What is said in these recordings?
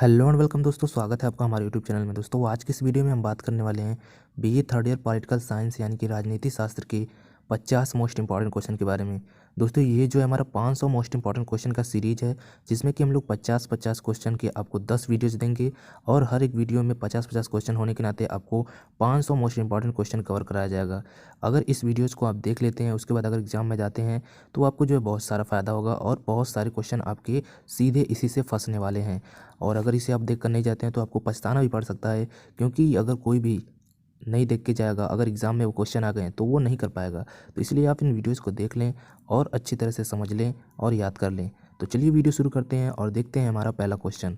Hello and welcome दोस्तों, स्वागत है आपका हमारे यूट्यूब चैनल में। दोस्तों आज की इस वीडियो में हम बात करने वाले हैं BA third year political science यानी कि राजनीति शास्त्र के 50 मोस्ट इंपॉर्टेंट क्वेश्चन के बारे में। दोस्तों ये जो है हमारा 500 मोस्ट इंपॉर्टेंट क्वेश्चन का सीरीज है, जिसमें कि हम लोग 50-50 क्वेश्चन के आपको 10 वीडियोज़ देंगे और हर एक वीडियो में 50-50 क्वेश्चन होने के नाते आपको 500 मोस्ट इंपॉर्टेंट क्वेश्चन कवर कराया जाएगा। अगर इस वीडियोज़ को आप देख लेते हैं, उसके बाद अगर एग्जाम में जाते हैं तो आपको जो है बहुत सारा फ़ायदा होगा और बहुत सारे क्वेश्चन आपके सीधे इसी से फंसने वाले हैं। और अगर इसे आप देख कर नहीं जाते हैं तो आपको पछताना भी पड़ सकता है, क्योंकि अगर कोई भी नहीं देख के जाएगा, अगर एग्ज़ाम में वो क्वेश्चन आ गए हैं तो वो नहीं कर पाएगा। तो इसलिए आप इन वीडियोज़ को देख लें और अच्छी तरह से समझ लें और याद कर लें। तो चलिए वीडियो शुरू करते हैं और देखते हैं हमारा पहला क्वेश्चन।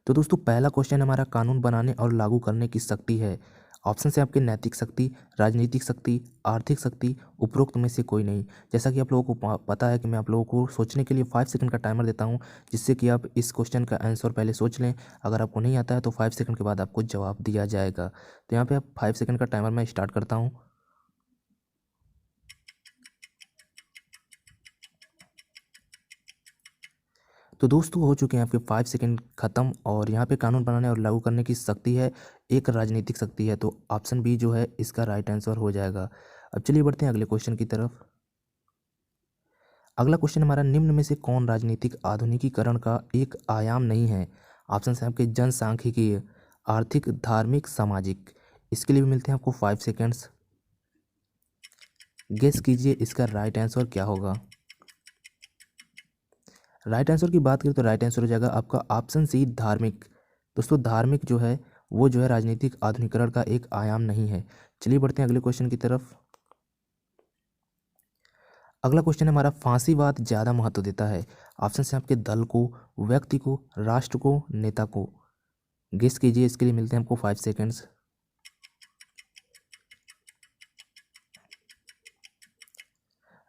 तो दोस्तों पहला क्वेश्चन हमारा कानून बनाने और लागू करने की शक्ति है। ऑप्शन है आपके नैतिक शक्ति, राजनीतिक शक्ति, आर्थिक शक्ति, उपरोक्त में से कोई नहीं। जैसा कि आप लोगों को पता है कि मैं आप लोगों को सोचने के लिए 5 सेकंड का टाइमर देता हूं, जिससे कि आप इस क्वेश्चन का आंसर पहले सोच लें। अगर आपको नहीं आता है तो 5 सेकंड के बाद आपको जवाब दिया जाएगा। तो यहाँ पे आप 5 सेकंड का टाइमर मैं स्टार्ट करता हूँ। तो दोस्तों हो चुके हैं आपके 5 सेकंड ख़त्म और यहाँ पे कानून बनाने और लागू करने की शक्ति है, एक राजनीतिक शक्ति है। तो ऑप्शन बी जो है इसका राइट आंसर हो जाएगा। अब चलिए बढ़ते हैं अगले क्वेश्चन की तरफ। अगला क्वेश्चन हमारा, निम्न में से कौन राजनीतिक आधुनिकीकरण का एक आयाम नहीं है। ऑप्शन है आपके जनसांख्यिकीय, आर्थिक, धार्मिक, सामाजिक। इसके लिए भी मिलते हैं आपको 5 सेकेंड्स। गेस कीजिए इसका राइट आंसर क्या होगा। राइट आंसर की बात करें तो राइट आंसर हो जाएगा आपका ऑप्शन सी, धार्मिक। दोस्तों धार्मिक जो है वो जो है राजनीतिक आधुनिकीकरण का एक आयाम नहीं है। चलिए बढ़ते हैं अगले क्वेश्चन की तरफ। अगला क्वेश्चन हमारा, फांसीवाद ज़्यादा महत्व देता है। ऑप्शन है आपके दल को, व्यक्ति को, राष्ट्र को, नेता को। गेस कीजिए, इसके लिए मिलते हैं आपको 5 सेकेंड्स।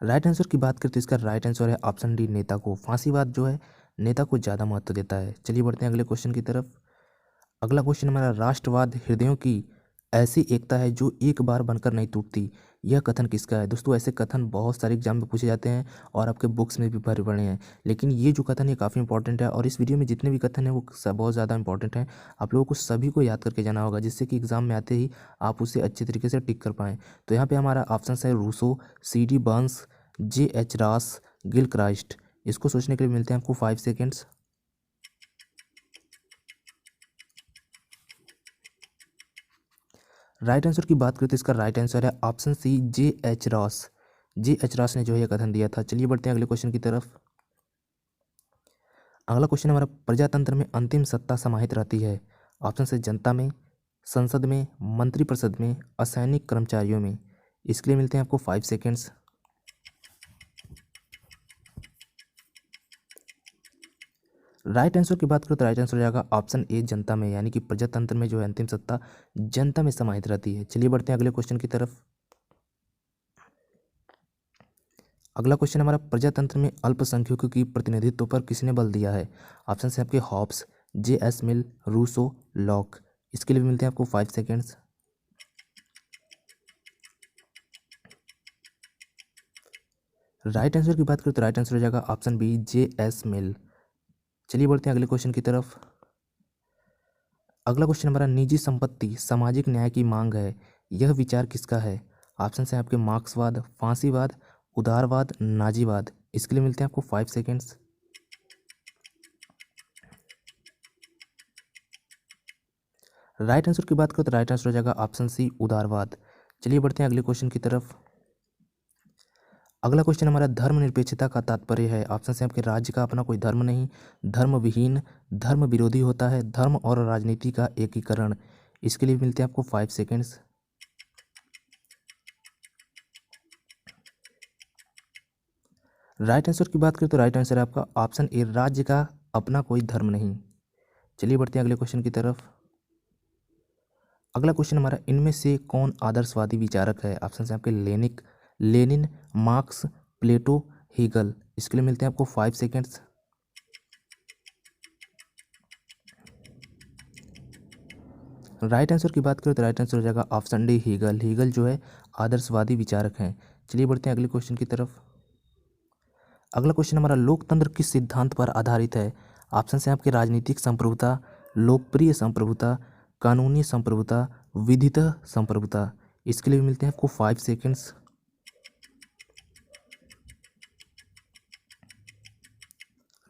राइट आंसर की बात करें तो इसका राइट आंसर है ऑप्शन डी, नेता को। फांसीवाद जो है नेता को ज़्यादा महत्व देता है। चलिए बढ़ते हैं अगले क्वेश्चन की तरफ। अगला क्वेश्चन हमारा, राष्ट्रवाद हृदयों की ऐसी एकता है जो एक बार बनकर नहीं टूटती, यह कथन किसका है। दोस्तों ऐसे कथन बहुत सारे एग्जाम में पूछे जाते हैं और आपके बुक्स में भी भरे पड़े हैं, लेकिन ये जो कथन है काफ़ी इंपॉर्टेंट है और इस वीडियो में जितने भी कथन हैं वो बहुत ज़्यादा इंपॉर्टेंट हैं। आप लोगों को सभी को याद करके जाना होगा, जिससे कि एग्जाम में आते ही आप उसे अच्छे तरीके से टिक कर पाएँ। तो यहाँ पर हमारा ऑप्शन है Rousseau, CD Burns, JH Ross, Gilchrist. इसको सोचने के लिए मिलते हैं आपको 5 सेकेंड्स। राइट आंसर की बात करें तो इसका राइट आंसर है option C, JH Ross. JH Ross ने जो है यह कथन दिया था। चलिए बढ़ते हैं अगले क्वेश्चन की तरफ। अगला क्वेश्चन हमारा, प्रजातंत्र में अंतिम सत्ता समाहित रहती है। ऑप्शन से जनता में, संसद में, मंत्रिपरिषद में, असैनिक कर्मचारियों में। इसके लिए मिलते हैं आपको 5 सेकेंड्स। राइट आंसर की बात करें तो राइट आंसर हो जाएगा ऑप्शन ए, जनता में, यानी कि प्रजातंत्र में जो है अंतिम सत्ता जनता में समाहित रहती है। चलिए बढ़ते हैं अगले क्वेश्चन की तरफ। अगला क्वेश्चन हमारा, प्रजातंत्र में अल्पसंख्यकों की प्रतिनिधित्व पर किसने बल दिया है। ऑप्शन है आपके हॉब्स, JS मिल, रूसो, लॉक। इसके लिए भी मिलते हैं आपको 5 सेकेंड्स। राइट आंसर की बात करें तो राइट आंसर हो जाएगा ऑप्शन बी, JS मिल। चलिए बढ़ते हैं अगले क्वेश्चन की तरफ। अगला क्वेश्चन हमारा, निजी संपत्ति सामाजिक न्याय की मांग है, यह विचार किसका है। ऑप्शन है आपके मार्क्सवाद, फांसीवाद, उदारवाद, नाजीवाद। इसके लिए मिलते हैं आपको 5 सेकेंड्स। राइट आंसर की बात करें तो राइट आंसर हो जाएगा ऑप्शन सी, उदारवाद। चलिए बढ़ते हैं अगले क्वेश्चन की तरफ। अगला क्वेश्चन हमारा, धर्मनिरपेक्षता का तात्पर्य है। ऑप्शन है आपके राज्य का अपना कोई धर्म नहीं, धर्म विहीन, धर्म विरोधी होता है, धर्म और राजनीति का एकीकरण। इसके लिए मिलते हैं आपको 5 सेकेंड्स। राइट आंसर की बात करें तो राइट आंसर है आपका ऑप्शन ए, राज्य का अपना कोई धर्म नहीं। चलिए बढ़ते हैं अगले क्वेश्चन की तरफ। अगला क्वेश्चन हमारा, इनमें से कौन आदर्शवादी विचारक है। ऑप्शन है आपके लेनिन, मार्क्स, प्लेटो, हीगल। इसके लिए मिलते हैं आपको 5 सेकेंड्स। राइट आंसर की बात करें तो राइट आंसर हो जाएगा ऑप्शन डी, हीगल। हीगल जो है आदर्शवादी विचारक हैं। चलिए बढ़ते हैं अगले क्वेश्चन की तरफ। अगला क्वेश्चन हमारा, लोकतंत्र किस सिद्धांत पर आधारित है? ऑप्शन है आपके राजनीतिक संप्रभुता, लोकप्रिय संप्रभुता, कानूनी संप्रभुता, विधितः संप्रभुता। इसके लिए भी मिलते हैं आपको 5 सेकेंड्स।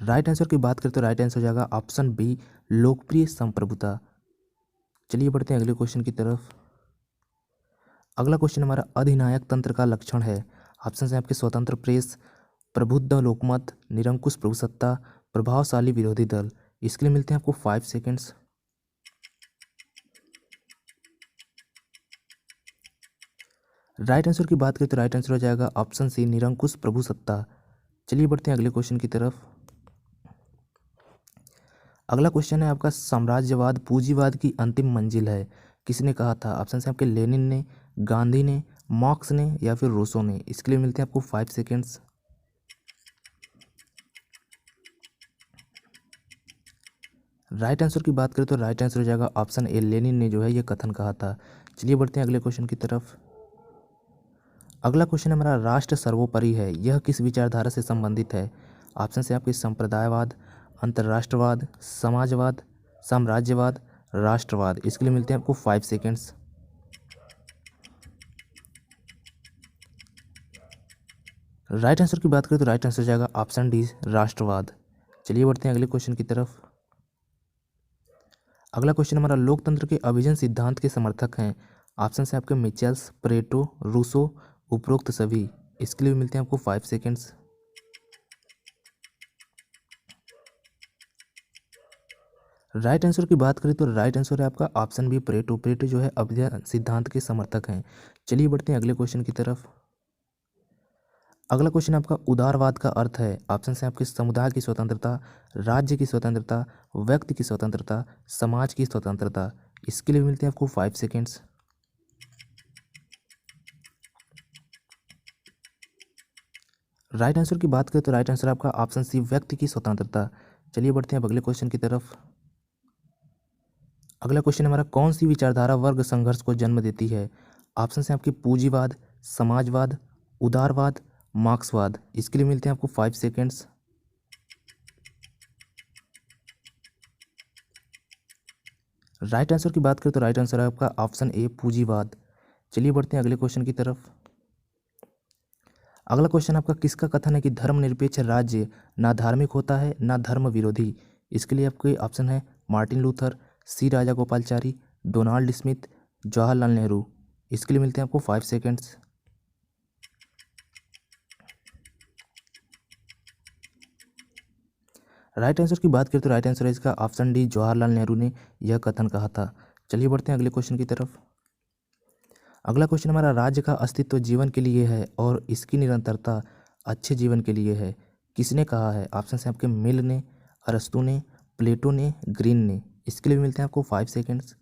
राइट आंसर की बात करें तो राइट आंसर हो जाएगा ऑप्शन बी, लोकप्रिय संप्रभुता। चलिए बढ़ते हैं अगले क्वेश्चन की तरफ। अगला क्वेश्चन हमारा, अधिनायक तंत्र का लक्षण है? ऑप्शन है आपके स्वतंत्र प्रेस, प्रबुद्ध लोकमत, निरंकुश प्रभुसत्ता, प्रभावशाली विरोधी दल। इसके लिए मिलते हैं आपको 5 सेकेंड्स। राइट आंसर की बात करें तो राइट आंसर हो जाएगा ऑप्शन सी, निरंकुश प्रभुसत्ता। चलिए बढ़ते हैं अगले क्वेश्चन की तरफ। अगला क्वेश्चन है आपका, साम्राज्यवाद पूंजीवाद की अंतिम मंजिल है? किसने कहा था? ऑप्शन है आपके लेनिन ने, गांधी ने, मार्क्स ने या फिर रूसो ने। इसके लिए मिलते हैं आपको 5 सेकेंड्स। राइट आंसर की बात करें तो राइट आंसर हो जाएगा ऑप्शन ए, लेनिन ने जो है ये कथन कहा था। चलिए बढ़ते हैं अगले क्वेश्चन की तरफ। अगला क्वेश्चन हमारा, राष्ट्र सर्वोपरि है, यह किस विचारधारा से संबंधित है? ऑप्शन है आपके संप्रदायवाद, अंतर्राष्ट्रवाद, समाजवाद, साम्राज्यवाद, राष्ट्रवाद। इसके लिए मिलते हैं आपको 5 सेकेंड्स। राइट आंसर की बात करें तो राइट आंसर हो जाएगा ऑप्शन डी, राष्ट्रवाद। चलिए बढ़ते हैं अगले क्वेश्चन की तरफ। अगला क्वेश्चन हमारा, लोकतंत्र के अभिजन सिद्धांत के समर्थक हैं? ऑप्शन है आपके मिचेल्स, परेटो, रूसो, उपरोक्त सभी। इसके लिए मिलते हैं आपको 5 सेकेंड्स। राइट आंसर की बात करें तो राइट आंसर है आपका ऑप्शन बी, परेटो। परेटो जो है अभिजन सिद्धांत के समर्थक हैं। चलिए बढ़ते हैं अगले क्वेश्चन की तरफ। अगला क्वेश्चन आपका, उदारवाद का अर्थ है? ऑप्शन है आपके समुदाय की स्वतंत्रता, राज्य की स्वतंत्रता, व्यक्ति की स्वतंत्रता, समाज की स्वतंत्रता। इसके लिए मिलते हैं आपको 5 सेकेंड्स। राइट आंसर की बात करें तो राइट आंसर आपका ऑप्शन सी, व्यक्ति की स्वतंत्रता। चलिए बढ़ते हैं अब अगले क्वेश्चन की तरफ। अगला क्वेश्चन हमारा, कौन सी विचारधारा वर्ग संघर्ष को जन्म देती है? ऑप्शन है आपके पूंजीवाद, समाजवाद, उदारवाद, मार्क्सवाद। इसके लिए मिलते हैं आपको 5 सेकेंड्स। राइट आंसर की बात करें तो राइट आंसर है आपका ऑप्शन ए, पूंजीवाद। चलिए बढ़ते हैं अगले क्वेश्चन की तरफ। अगला क्वेश्चन आपका, किसका कथन है कि धर्मनिरपेक्ष राज्य ना धार्मिक होता है ना धर्म विरोधी? इसके लिए आपके ऑप्शन है मार्टिन लूथर, सी राजा गोपालचारी, डोनाल्ड स्मिथ, जवाहरलाल नेहरू। इसके लिए मिलते हैं आपको 5 सेकेंड्स। राइट आंसर की बात करें तो राइट आंसर है इसका ऑप्शन डी, जवाहरलाल नेहरू ने यह कथन कहा था। चलिए बढ़ते हैं अगले क्वेश्चन की तरफ। अगला क्वेश्चन हमारा, राज्य का अस्तित्व जीवन के लिए है और इसकी निरंतरता अच्छे जीवन के लिए है, किसने कहा है? ऑप्शन है आपके मिल ने, अरस्तू ने, प्लेटो ने, ग्रीन ने। इसके लिए भी मिलते हैं आपको 5 सेकेंड्स।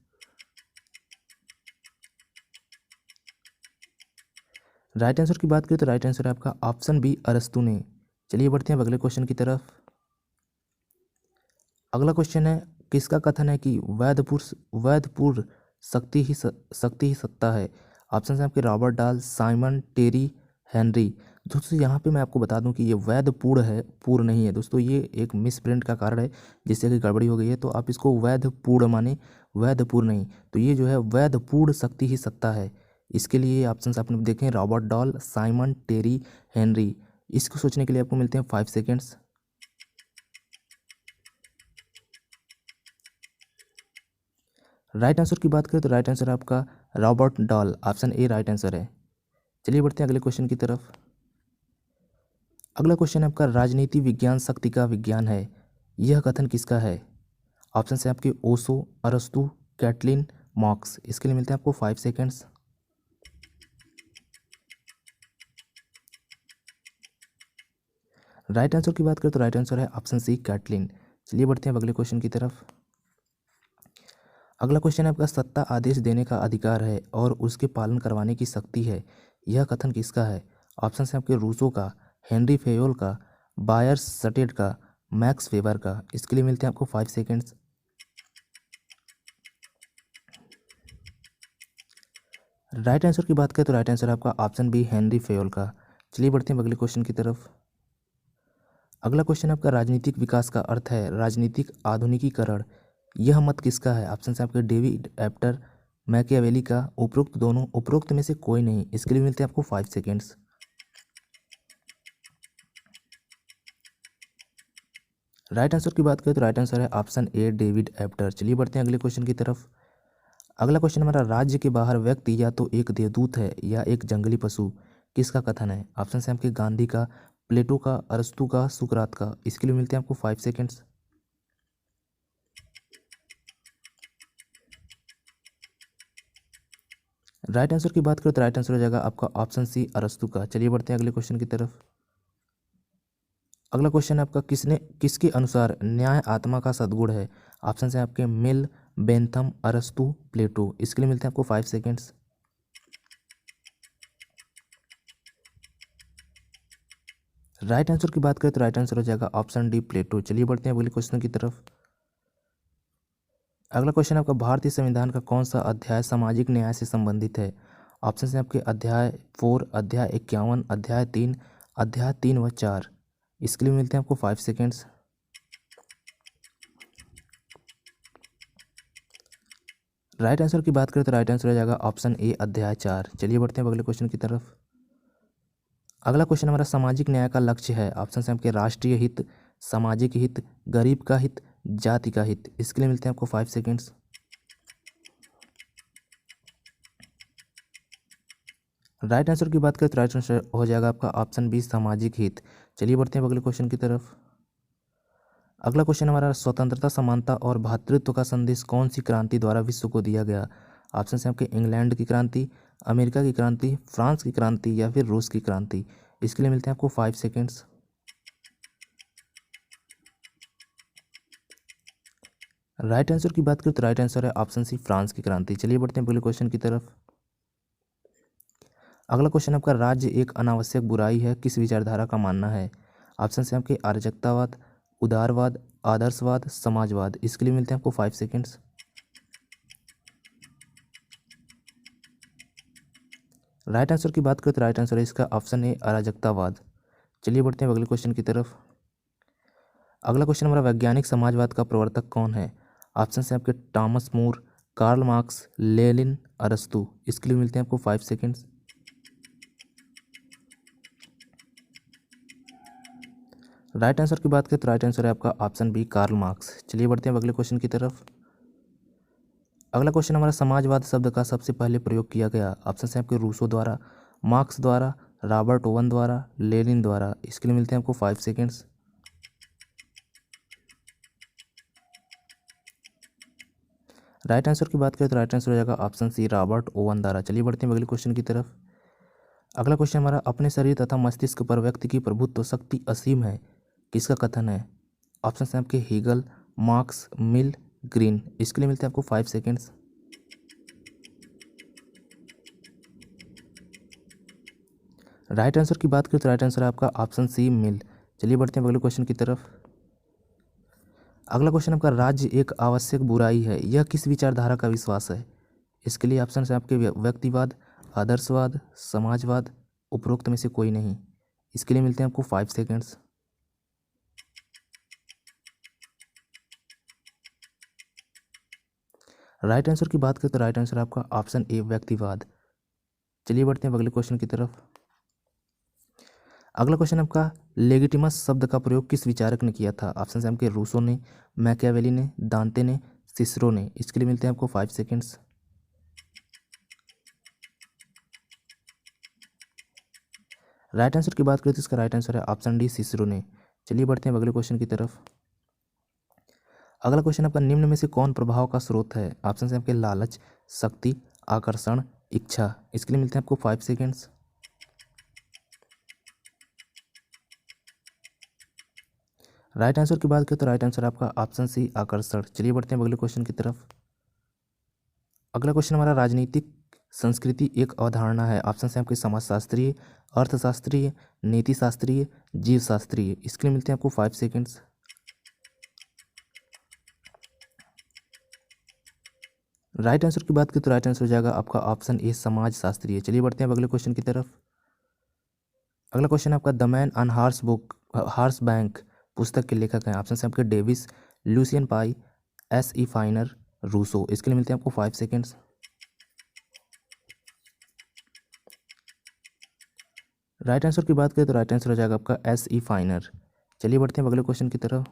राइट आंसर की बात करें तो राइट आंसर है आपका ऑप्शन बी, अरस्तू ने। चलिए बढ़ते हैं अब अगले क्वेश्चन की तरफ। अगला क्वेश्चन है, किसका कथन है कि वैधपुर शक्ति ही सत्ता है? ऑप्शन है आपके रॉबर्ट डाल, साइमन, टेरी, हेनरी। दोस्तों यहाँ पे मैं आपको बता दूं कि ये वैधपूर्ण है, पूर्ण नहीं है दोस्तों, ये एक मिस प्रिंट का कारण है जिससे कि गड़बड़ी हो गई है, तो आप इसको वैधपूर्ण माने, वैधपूर्ण नहीं। तो ये जो है वैधपूर्ण शक्ति ही सत्ता है। इसके लिए ऑप्शन आपने देखें, रॉबर्ट डॉल, साइमन, टेरी, हेनरी। इसको सोचने के लिए आपको मिलते हैं 5 सेकेंड्स। राइट आंसर की बात करें तो राइट आंसर आपका Robert doll, option A right answer है। चलिए बढ़ते हैं अगले क्वेश्चन की तरफ। अगला क्वेश्चन आपका, राजनीति विज्ञान शक्ति का विज्ञान है, यह कथन किसका है? ऑप्शन है आपके ओशो, अरस्तु, कैटलिन, मार्क्स। इसके लिए मिलते हैं आपको 5 सेकेंड्स। राइट आंसर की बात करें तो राइट आंसर है ऑप्शन सी, कैटलिन। चलिए बढ़ते हैं अब अगले क्वेश्चन की तरफ। अगला क्वेश्चन है आपका, सत्ता आदेश देने का अधिकार है और उसके पालन करवाने की शक्ति है, यह कथन किसका है? ऑप्शन है आपके रूसो का, हेनरी फेयोल का, बायर सटेड का, मैक्स वेबर का। इसके लिए मिलते हैं आपको 5 सेकेंड्स। राइट आंसर की बात करें तो राइट आंसर आपका ऑप्शन बी, हेनरी फेयोल का। चलिए बढ़ते हैं अगले क्वेश्चन की तरफ। अगला क्वेश्चन आपका राजनीतिक विकास का अर्थ है राजनीतिक आधुनिकीकरण। यह मत किसका है? ऑप्शन है आपके डेविड एप्टर, मैकियावेली का, उपरोक्त दोनों, उपरोक्त में से कोई नहीं। इसके लिए मिलते हैं आपको 5 सेकेंड्स। राइट आंसर की बात करें तो राइट आंसर है ऑप्शन ए डेविड एप्टर। चलिए बढ़ते हैं अगले क्वेश्चन की तरफ। अगला क्वेश्चन हमारा राज्य के बाहर व्यक्ति या तो एक देवदूत है या एक जंगली पशु, किसका कथन है? ऑप्शन है आपके गांधी का, प्लेटो का, अरस्तू का, सुकरात का। इसके लिए मिलते हैं आपको 5 सेकेंड्स। राइट आंसर की बात करें तो राइट आंसर हो जाएगा आपका ऑप्शन सी अरस्तू का। चलिए बढ़ते हैं अगले क्वेश्चन की तरफ। अगला क्वेश्चन है आपका किसके अनुसार न्याय आत्मा का सद्गुण है? ऑप्शन है आपके मिल, बेंथम, अरस्तू, प्लेटो। इसके लिए मिलते हैं आपको 5 सेकेंड्स। राइट आंसर की बात करें तो राइट आंसर हो जाएगा ऑप्शन डी प्लेटो। चलिए बढ़ते हैं अगले क्वेश्चन की तरफ। अगला क्वेश्चन आपका भारतीय संविधान का कौन सा अध्याय सामाजिक न्याय से संबंधित है? ऑप्शन है आपके अध्याय 4, अध्याय 51, अध्याय 3, अध्याय 3 व 4। इसके लिए मिलते हैं आपको 5 सेकेंड्स। राइट आंसर की बात करें तो राइट आंसर हो जाएगा ऑप्शन ए अध्याय 4। चलिए बढ़ते हैं अगले क्वेश्चन की तरफ। अगला क्वेश्चन हमारा सामाजिक न्याय का लक्ष्य है। ऑप्शन है आपके राष्ट्रीय हित, सामाजिक हित, गरीब का हित, जाति का हित। इसके लिए मिलते हैं आपको 5 सेकेंड्स। राइट आंसर की बात करें तो राइट आंसर हो जाएगा आपका ऑप्शन बी सामाजिक हित। चलिए बढ़ते हैं अगले क्वेश्चन की तरफ। अगला क्वेश्चन हमारा स्वतंत्रता, समानता और भ्रातृत्व का संदेश कौन सी क्रांति द्वारा विश्व को दिया गया? ऑप्शन है आपके इंग्लैंड की क्रांति, अमेरिका की क्रांति, फ्रांस की क्रांति या फिर रूस की क्रांति। इसके लिए मिलते हैं आपको 5 सेकेंड्स। राइट आंसर की बात करें तो राइट आंसर है ऑप्शन सी फ्रांस की क्रांति। चलिए बढ़ते हैं अगले क्वेश्चन की तरफ। अगला क्वेश्चन आपका राज्य एक अनावश्यक बुराई है, किस विचारधारा का मानना है? ऑप्शन है आपके अराजकतावाद, उदारवाद, आदर्शवाद, समाजवाद। इसके लिए मिलते हैं आपको 5 सेकेंड्स। राइट आंसर की बात करें तो राइट आंसर है इसका ऑप्शन ए अराजकतावाद। चलिए बढ़ते हैं अगले क्वेश्चन की तरफ। अगला क्वेश्चन हमारा वैज्ञानिक समाजवाद का प्रवर्तक कौन है? ऑप्शन है आपके Thomas More, Karl Marx, Lenin, अरस्तू। इसके लिए मिलते हैं आपको 5 सेकेंड्स। राइट आंसर की बात करें तो राइट आंसर है आपका ऑप्शन बी कार्ल मार्क्स। चलिए बढ़ते हैं अगले क्वेश्चन की तरफ। अगला क्वेश्चन हमारा समाजवाद शब्द का सबसे पहले प्रयोग किया गया। ऑप्शन है आपके रूसो द्वारा, मार्क्स द्वारा, रॉबर्ट ओवन द्वारा, लेनिन द्वारा। इसके लिए मिलते हैं आपको 5 सेकेंड्स। राइट आंसर की बात करें तो राइट आंसर हो जाएगा ऑप्शन सी रॉबर्ट ओवन द्वारा। चलिए बढ़ते हैं अगले क्वेश्चन की तरफ। अगला क्वेश्चन हमारा अपने शरीर तथा मस्तिष्क पर व्यक्ति की प्रभुत्व शक्ति असीम है, किसका कथन है? ऑप्शन है आपके हीगल, मार्क्स, मिल, ग्रीन। इसके लिए मिलते हैं आपको 5 सेकेंड्स। राइट आंसर की बात करें तो राइट आंसर है आपका ऑप्शन सी मिल। चलिए बढ़ते हैं अगले क्वेश्चन की तरफ। अगला क्वेश्चन आपका राज्य एक आवश्यक बुराई है, यह किस विचारधारा का विश्वास है? इसके लिए ऑप्शन है आपके व्यक्तिवाद, आदर्शवाद, समाजवाद, उपरोक्त में से कोई नहीं। इसके लिए मिलते हैं आपको 5 सेकेंड्स। राइट आंसर की बात करें तो राइट आंसर आपका ऑप्शन ए व्यक्तिवाद। चलिए बढ़ते हैं अगले क्वेश्चन की तरफ। अगला क्वेश्चन आपका लेगिटिमस शब्द का प्रयोग किस विचारक ने किया था? ऑप्शन है आपके रूसो ने, मैकियावेली ने, दांते ने, सिसरो ने। इसके लिए मिलते हैं आपको 5 सेकेंड्स। राइट आंसर की बात करें तो इसका राइट आंसर है ऑप्शन डी सिसरो ने। चलिए बढ़ते हैं अगले क्वेश्चन की तरफ। अगला क्वेश्चन आपका निम्न में से कौन प्रभाव का स्रोत है? ऑप्शन है आपके लालच, शक्ति, आकर्षण, इच्छा। इसके लिए मिलते हैं आपको 5 सेकेंड्स। राइट आंसर की बात करें तो राइट आंसर आपका ऑप्शन सी आकर्षण। चलिए बढ़ते हैं अगले क्वेश्चन की तरफ। अगला क्वेश्चन हमारा राजनीतिक संस्कृति एक अवधारणा है। ऑप्शन है आपके समाजशास्त्रीय, अर्थशास्त्रीय, नीति शास्त्रीय, जीव शास्त्रीय। इसके लिए मिलते हैं आपको 5 सेकेंड्स। राइट आंसर की बात करें तो राइट आंसर हो जाएगा आपका ऑप्शन ए समाज शास्त्रीय। चलिए बढ़ते हैं अगले क्वेश्चन की तरफ। अगला क्वेश्चन आपका the man on horse book horse bank पुस्तक के लेखक हैं? ऑप्शन है आपके Davis, Lucian Pye, S E Finer, Rousseau. इसके लिए मिलते हैं आपको 5 सेकेंड्स। राइट आंसर की बात करें तो राइट आंसर हो जाएगा आपका एस ई फाइनर। चलिए बढ़ते हैं अगले क्वेश्चन की तरफ।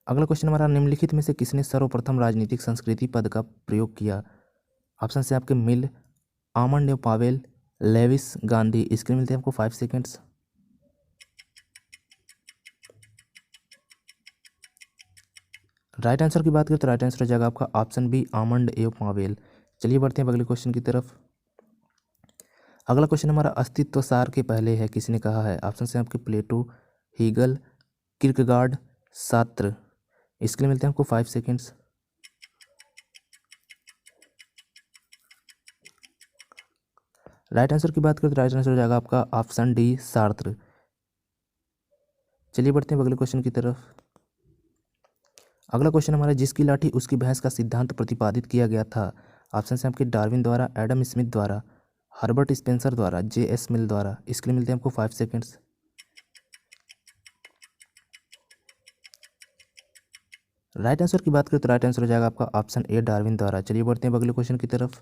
अगला क्वेश्चन हमारा, निम्नलिखित में से किसने सर्वप्रथम राजनीतिक संस्कृति पद का प्रयोग किया? ऑप्शन है आपके मिल, आमंड या पावेल, लेविस, गांधी। इसके लिए मिलते हैं आपको 5 सेकेंड्स। राइट आंसर की बात करें तो राइट आंसर हो जाएगा आपका ऑप्शन बी, आमंड एव पावेल। चलिए बढ़ते हैं अगले क्वेश्चन की तरफ। अगला क्वेश्चन हमारा, अस्तित्व सार के पहले है किसने कहा है? ऑप्शन है आपके प्लेटो, हीगल, किर्कगार्ड, सात्र। इसके लिए मिलते हैं आपको 5 सेकेंड्स। राइट आंसर की बात करें तो राइट आंसर हो जाएगा आपका ऑप्शन डी, सार्त्र। चलिए बढ़ते हैं अगले क्वेश्चन की तरफ। अगला क्वेश्चन हमारा, जिसकी लाठी उसकी भैंस का सिद्धांत प्रतिपादित किया गया था? ऑप्शन है आपके डार्विन द्वारा, एडम स्मिथ द्वारा, हर्बर्ट स्पेंसर द्वारा, जे एस मिल द्वारा। इसके लिए मिलते हैं आपको 5 सेकेंड्स। राइट आंसर की बात करें तो राइट आंसर हो जाएगा आपका ऑप्शन ए, डार्विन द्वारा। चलिए बढ़ते हैं अगले क्वेश्चन की तरफ।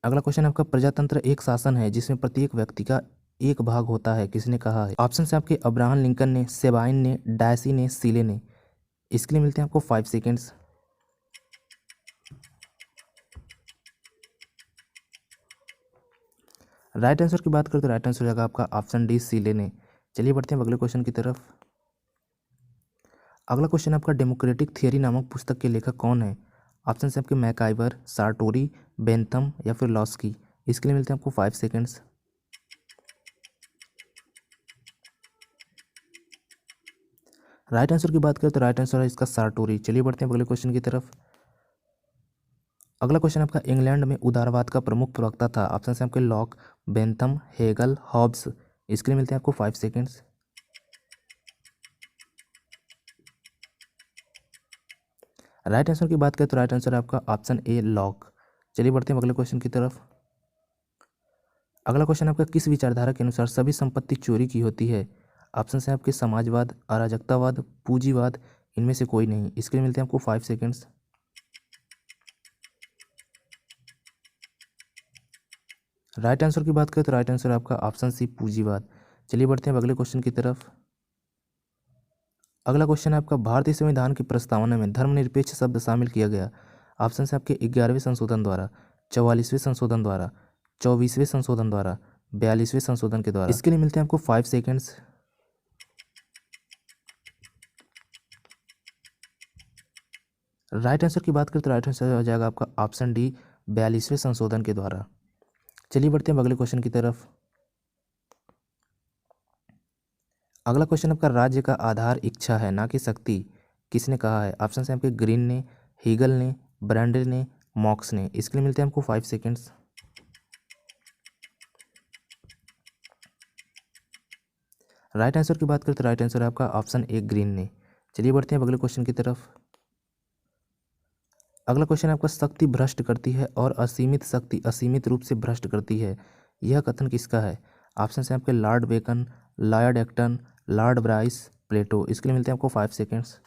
अगला क्वेश्चन आपका, प्रजातंत्र एक शासन है जिसमें प्रत्येक व्यक्ति का एक भाग होता है किसने कहा है? ऑप्शन है आपके अब्राहम लिंकन ने, सेबाइन ने, डायसी ने, सीले ने। इसके लिए मिलते हैं आपको 5 सेकेंड्स। राइट आंसर की बात करें तो राइट आंसर हो जाएगा आपका ऑप्शन डी, सीले ने। चलिए बढ़ते हैं अगले क्वेश्चन की तरफ। अगला क्वेश्चन आपका, डेमोक्रेटिक थियरी नामक पुस्तक के लेखक कौन है? ऑप्शन है आपके मैकाइवर, सार्टोरी, बेंथम या फिर लॉस्की। इसके लिए मिलते हैं आपको 5 सेकेंड्स। राइट आंसर की बात करें तो राइट आंसर है इसका सार्टोरी। चलिए बढ़ते हैं अगले क्वेश्चन की तरफ। अगला क्वेश्चन आपका, इंग्लैंड में उदारवाद का प्रमुख प्रवक्ता था? ऑप्शन है आपके लॉक, बेंथम, हेगल, हॉब्स। इसके लिए मिलते हैं आपको 5 सेकेंड्स। राइट आंसर की बात करें तो राइट आंसर है आपका ऑप्शन ए, लॉक। चलिए बढ़ते हैं अगले क्वेश्चन की तरफ। अगला क्वेश्चन आपका, किस विचारधारा के अनुसार सभी संपत्ति चोरी की होती है? ऑप्शन है आपके समाजवाद, अराजकतावाद, पूंजीवाद, इनमें से कोई नहीं। इसके लिए मिलते हैं आपको 5 सेकेंड्स। राइट आंसर की बात करें तो राइट आंसर है आपका ऑप्शन सी, पूंजीवाद। चलिए बढ़ते हैं अगले क्वेश्चन की तरफ। अगला क्वेश्चन है आपका, भारतीय संविधान की प्रस्तावना में धर्मनिरपेक्ष शब्द शामिल किया गया? ऑप्शन है आपके 11वें संशोधन द्वारा, 44वें संशोधन द्वारा, 24वें संशोधन द्वारा, 42वें संशोधन के द्वारा। इसके लिए मिलते हैं आपको 5 सेकेंड्स। राइट आंसर की बात करें तो राइट आंसर हो जाएगा आपका ऑप्शन डी, 42वें संशोधन के द्वारा। चलिए बढ़ते हैं अगले क्वेश्चन की तरफ। अगला क्वेश्चन आपका, राज्य का आधार इच्छा है ना कि शक्ति, किसने कहा है? ऑप्शन है आपके ग्रीन ने, हीगल ने, ब्रैंडल ने, मॉक्स ने। इसके लिए मिलते हैं आपको 5 सेकेंड्स। राइट आंसर की बात करें तो राइट आंसर है आपका ऑप्शन ए, ग्रीन ने। चलिए बढ़ते हैं अगले क्वेश्चन की तरफ। अगला क्वेश्चन आपका, शक्ति भ्रष्ट करती है और असीमित शक्ति असीमित रूप से भ्रष्ट करती है, यह कथन किसका है? ऑप्शन है आपके Lord Bacon, Lord Acton, Lord Bryce, Plato. इसके लिए मिलते हैं आपको 5 सेकेंड्स।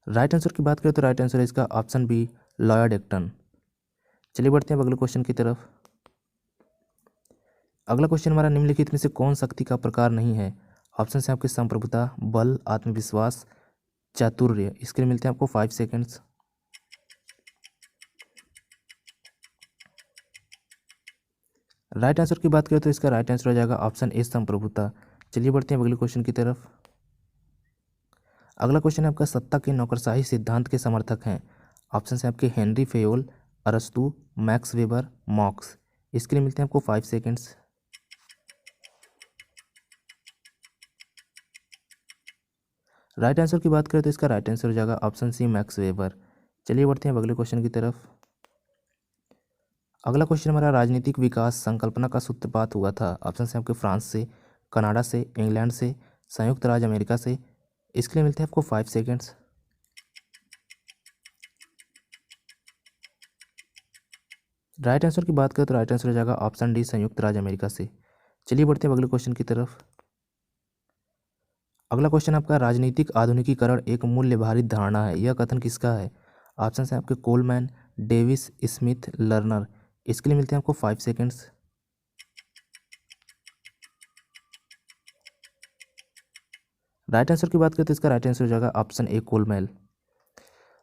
राइट आंसर की बात करें तो राइट आंसर है इसका ऑप्शन बी, लॉयड एक्टन। चलिए बढ़ते हैं अगले क्वेश्चन की तरफ। अगला क्वेश्चन हमारा, निम्नलिखित में से कौन शक्ति का प्रकार नहीं है? ऑप्शन है आपके संप्रभुता, बल, आत्मविश्वास, चातुर्य। इसके लिए मिलते हैं आपको 5 सेकेंड्स। राइट आंसर की बात करें तो इसका राइट आंसर हो जाएगा ऑप्शन ए, संप्रभुता। चलिए बढ़ते हैं अगले क्वेश्चन की तरफ। अगला क्वेश्चन है आपका, सत्ता के नौकरशाही सिद्धांत के समर्थक हैं? ऑप्शन है आपके हेनरी फेयोल, अरस्तु, मैक्स वेबर, मॉक्स। इसके लिए मिलते हैं आपको 5 सेकेंड्स। राइट आंसर की बात करें तो इसका राइट आंसर हो जाएगा ऑप्शन सी, मैक्स वेबर। चलिए बढ़ते हैं अगले क्वेश्चन की तरफ। अगला क्वेश्चन हमारा, राजनीतिक विकास संकल्पना का सूत्रपात हुआ था? ऑप्शन है आपके फ्रांस से, कनाडा से, इंग्लैंड से, संयुक्त राज्य अमेरिका से। इसके लिए मिलते हैं आपको 5 सेकेंड्स। राइट आंसर की बात करें तो राइट आंसर हो जाएगा ऑप्शन डी, संयुक्त राज्य अमेरिका से। चलिए बढ़ते हैं अगले क्वेश्चन की तरफ। अगला क्वेश्चन आपका, राजनीतिक आधुनिकीकरण एक मूल्य भारित धारणा है, यह कथन किसका है? ऑप्शन है आपके कोलमैन, डेविस, स्मिथ, लर्नर। इसके लिए मिलते हैं आपको 5 सेकेंड्स। राइट आंसर की बात करें तो इसका राइट आंसर हो जाएगा ऑप्शन ए, कोलमैन।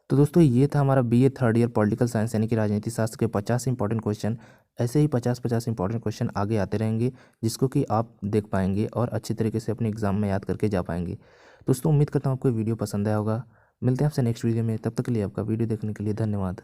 तो दोस्तों ये था हमारा BA third year political science यानी कि राजनीति शास्त्र के 50 इंपॉर्टेंट क्वेश्चन। ऐसे ही 50 इंपॉर्टेंट क्वेश्चन आगे आते रहेंगे, जिसको कि आप देख पाएंगे और अच्छी तरीके से अपने एग्जाम में याद करके जा पाएंगे। दोस्तों उम्मीद करता हूँ आपको वीडियो पसंद आया होगा। मिलते हैं आपसे नेक्स्ट वीडियो में, तब तक के लिए आपका वीडियो देखने के लिए धन्यवाद।